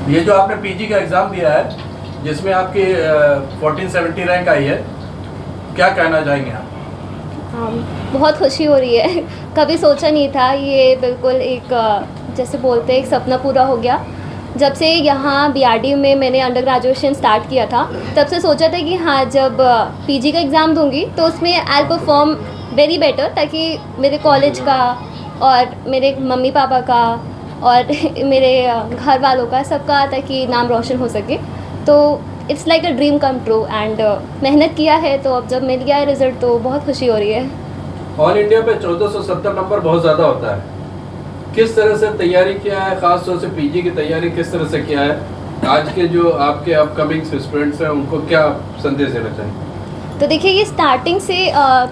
ये जो आपने पीजी का एग्ज़ाम दिया है जिसमें आपकी 1470 रैंक आई है, क्या कहना चाहेंगे आप? बहुत खुशी हो रही है। कभी सोचा नहीं था, ये बिल्कुल एक जैसे बोलते हैं एक सपना पूरा हो गया। जब से यहाँ बीआरडी में मैंने अंडर ग्रेजुएशन स्टार्ट किया था, तब से सोचा था कि हाँ, जब पीजी का एग्ज़ाम दूंगी तो उसमें आई परफॉर्म वेरी बेटर, ताकि मेरे कॉलेज का और मेरे मम्मी पापा का और मेरे घर वालों का, सबका, ताकि नाम रोशन हो सके। तो it's like a dream come true and मेहनत किया है, तो अब जब मिल गया है रिजल्ट तो बहुत खुशी हो रही है। ऑल इंडिया पे 1470 नंबर बहुत ज़्यादा होता है। किस तरह से तैयारी किया है, ख़ास तौर से पीजी की तैयारी किस तरह से किया है? आज के जो आपके अपकमिंग स्टूडेंट्स हैं उनको क्या संदेश देना चाहिए? तो देखिए, ये स्टार्टिंग से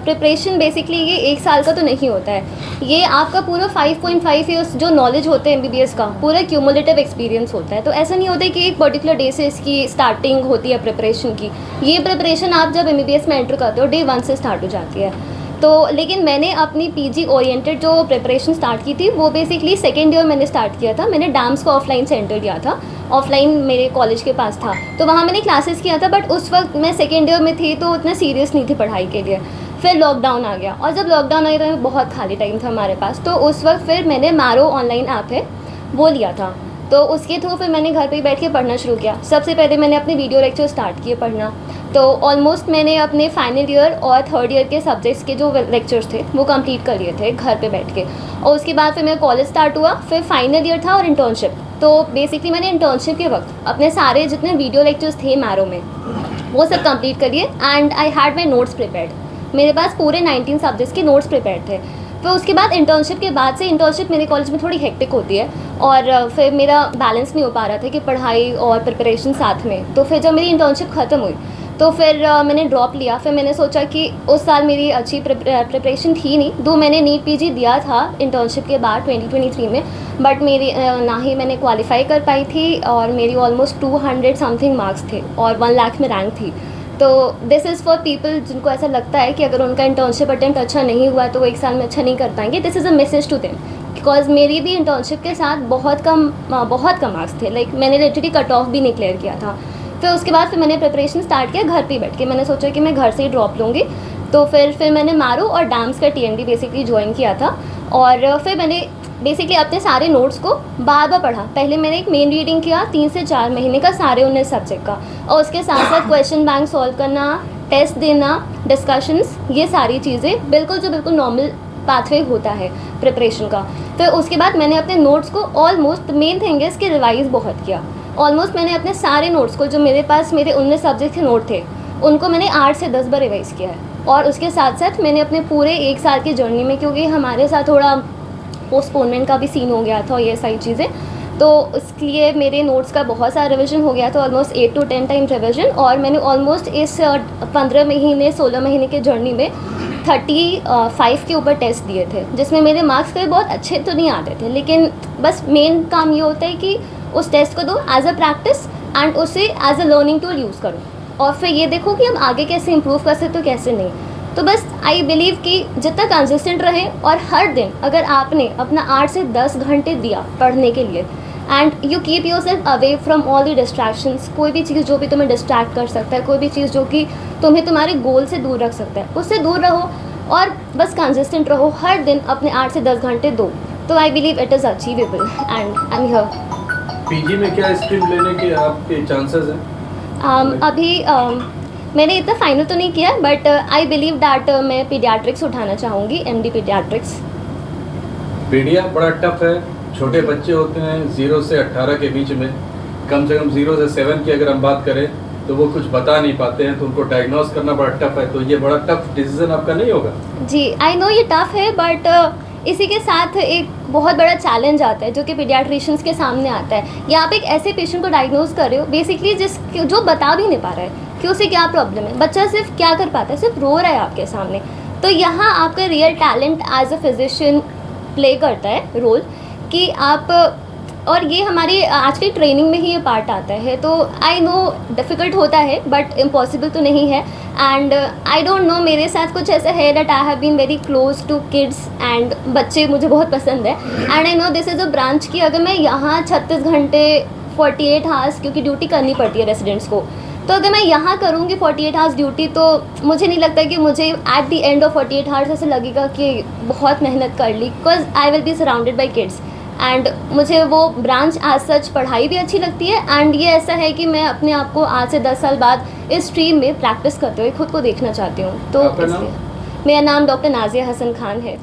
प्रिपरेशन बेसिकली ये 1 साल का तो नहीं होता है। ये आपका पूरा 5.5 ईयर्स जो नॉलेज होते हैं एमबीबीएस का, पूरा क्यूमुलेटिव एक्सपीरियंस होता है। तो ऐसा नहीं होता है कि एक पर्टिकुलर डे से इसकी स्टार्टिंग होती है प्रिपरेशन की। ये प्रिपरेशन आप जब एमबीबीएस में एंटर करते हो, डे 1 से स्टार्ट हो जाती है। तो लेकिन मैंने अपनी पीजी ओरिएंटेड जो प्रिपरेशन स्टार्ट की थी, वो बेसिकली सेकेंड ईयर मैंने स्टार्ट किया था। मैंने डैम्स को ऑफलाइन सेंटर लिया था, ऑफलाइन मेरे कॉलेज के पास था, तो वहाँ मैंने क्लासेस किया था। बट उस वक्त मैं सेकेंड ईयर में थी, तो उतना सीरियस नहीं थी पढ़ाई के लिए। फिर लॉकडाउन आ गया, और जब लॉकडाउन आ गया तो बहुत खाली टाइम था हमारे पास, तो उस वक्त फिर मैंने मैरो ऑनलाइन ऐप है वो लिया था। तो उसके थ्रू फिर मैंने घर पे ही बैठ के पढ़ना शुरू किया। सबसे पहले मैंने अपने वीडियो लेक्चर स्टार्ट किए पढ़ना। तो ऑलमोस्ट मैंने अपने फाइनल ईयर और थर्ड ईयर के सब्जेक्ट्स के जो लेक्चर्स थे वो कंप्लीट कर लिए थे घर पे बैठ के। और उसके बाद फिर मेरा कॉलेज स्टार्ट हुआ, फिर फाइनल ईयर था और इंटर्नशिप। तो बेसिकली मैंने इंटर्नशिप के वक्त अपने सारे जितने वीडियो लेक्चर्स थे मैरो में, वो सब कंप्लीट करिए। And I had my notes prepared. मेरे पास पूरे 19 सब्जेक्ट्स के नोट्स प्रिपेयर्ड थे। फिर उसके बाद इंटर्नशिप के बाद से, इंटर्नशिप मेरे कॉलेज में थोड़ी हेक्टिक होती है और फिर मेरा बैलेंस नहीं हो पा रहा था कि पढ़ाई और प्रिपरेशन साथ में। तो फिर जब मेरी इंटर्नशिप ख़त्म हुई तो फिर मैंने ड्रॉप लिया। फिर मैंने सोचा कि उस साल मेरी अच्छी प्रिपरेशन थी नहीं, दो मैंने नीट पीजी दिया था इंटर्नशिप के बाद 2023 में, बट मेरी ना ही मैंने क्वालिफाई कर पाई थी, और मेरी ऑलमोस्ट 200 समथिंग मार्क्स थे और 1 लाख में रैंक थी। तो दिस इज़ फॉर पीपल जिनको ऐसा लगता है कि अगर उनका इंटर्नशिप अटेम्प्ट अच्छा नहीं हुआ तो वो 1 साल में अच्छा नहीं कर पाएंगे। This is a message to them, because मेरी भी इंटर्नशिप के साथ बहुत कम मार्क्स थे। लाइक मैंने लिटरली कट ऑफ भी नहीं क्लियर किया था। फिर उसके बाद फिर मैंने प्रिपरेशन स्टार्ट किया घर पे ही बैठ के। मैंने सोचा कि मैं घर से ही ड्रॉप लूँगी। तो फिर मैंने मैरो और डैम्स का टीएनडी बेसिकली ज्वाइन किया था। और फिर मैंने बेसिकली अपने सारे नोट्स को बार बार पढ़ा। पहले मैंने एक मेन रीडिंग किया 3 से 4 महीने का, सारे 19 सब्जेक्ट का, और उसके साथ साथ क्वेश्चन बैंक सॉल्व करना, टेस्ट देना, डिस्कशंस, ये सारी चीज़ें बिल्कुल नॉर्मल पाथवे होता है प्रिपरेशन का। फिर उसके बाद मैंने अपने नोट्स को ऑलमोस्ट, मेन थिंग है इसके, रिवाइज़ बहुत किया। ऑलमोस्ट मैंने अपने सारे नोट्स को, जो मेरे पास मेरे 19 सब्जेक्ट के नोट थे, उनको मैंने 8 से 10 बार रिवाइज़ किया है। और उसके साथ साथ मैंने अपने पूरे 1 साल की जर्नी में, क्योंकि हमारे साथ थोड़ा पोस्टपोनमेंट का भी सीन हो गया था, ये सारी चीज़ें, तो इसलिए मेरे नोट्स का बहुत सारा रिवीजन हो गया था, ऑलमोस्ट 8 to 10 टाइम रिवीजन। और मैंने ऑलमोस्ट इस 15 महीने 16 महीने के जर्नी में 35 के ऊपर टेस्ट दिए थे, जिसमें मेरे मार्क्स कभी बहुत अच्छे तो नहीं आते थे, लेकिन बस मेन काम ये होता है कि उस टेस्ट को दो एज अ प्रैक्टिस एंड उसे as a learning tool use करो, और फिर ये देखो कि हम आगे कैसे इम्प्रूव कर सकते हो, कैसे नहीं। तो बस आई बिलीव कि जितना कंसिस्टेंट रहे, और हर दिन अगर आपने अपना 8 से 10 घंटे दिया पढ़ने के लिए, and you keep your self away from all the distractions, कोई भी चीज़ जो भी तुम्हें डिस्ट्रैक्ट कर सकता है, कोई भी चीज़ जो कि तुम्हें तुम्हारे गोल से दूर रख सकता है, उससे दूर रहो और बस कंसिस्टेंट रहो। हर दिन अपने 8 से 10 घंटे दो, तो I believe it is achievable and I am here. PG में क्या स्ट्रीम लेने के आपके चांसेस हैं? अभी मैंने इतना फाइनल तो नहीं किया, बट आई बिलीव दैट मैं पीडियाट्रिक्स उठाना चाहूँगी, एमडी पीडियाट्रिक्स। पीडिया बड़ा टफ है, छोटे बच्चे होते हैं 0 से 18 के बीच में, कम से कम 0 से 7 की अगर हम बात करें तो वो कुछ बता नहीं पाते हैं, तो उनको डायग्नोस करना बड़ा टफ है। तो ये बड़ा टफ डिसीजन आपका नहीं होगा? जी आई नो ये टफ है, बट इसी के साथ एक बहुत बड़ा चैलेंज आता है जो कि पीडियाट्रिशियंस के सामने आता है। या आप एक ऐसे पेशेंट को डायग्नोज कर रहे हो बेसिकली जो बता भी नहीं पा रहा है कि उसे क्या प्रॉब्लम है। बच्चा सिर्फ क्या कर पाता है, सिर्फ रो रहा है आपके सामने। तो यहाँ आपका real talent as a physician play करता है रोल, कि आप, और ये हमारी आज की ट्रेनिंग में ही ये पार्ट आता है। तो आई नो डिफ़िकल्ट होता है, बट इम्पॉसिबल तो नहीं है। एंड आई डोंट नो, मेरे साथ कुछ ऐसा है that I have been very close to kids, and बच्चे मुझे बहुत पसंद है। And I know this is a branch कि अगर मैं यहाँ 36 घंटे 48 आवर्स क्योंकि ड्यूटी करनी पड़ती है रेसिडेंट्स को। तो अगर मैं यहाँ करूँगी 48 आवर्स ड्यूटी तो मुझे नहीं लगता कि मुझे at the end of 48 hours ऐसा लगेगा कि बहुत मेहनत कर ली, because I will be surrounded by kids and मुझे वो ब्रांच एज सच पढ़ाई भी अच्छी लगती है एंड ये ऐसा है कि मैं अपने आप को आज से 10 साल बाद इस स्ट्रीम में प्रैक्टिस करते हुए खुद को देखना चाहती हूँ। तो आपका नाम? इसलिए मेरा नाम डॉक्टर नाजिया हसन खान है।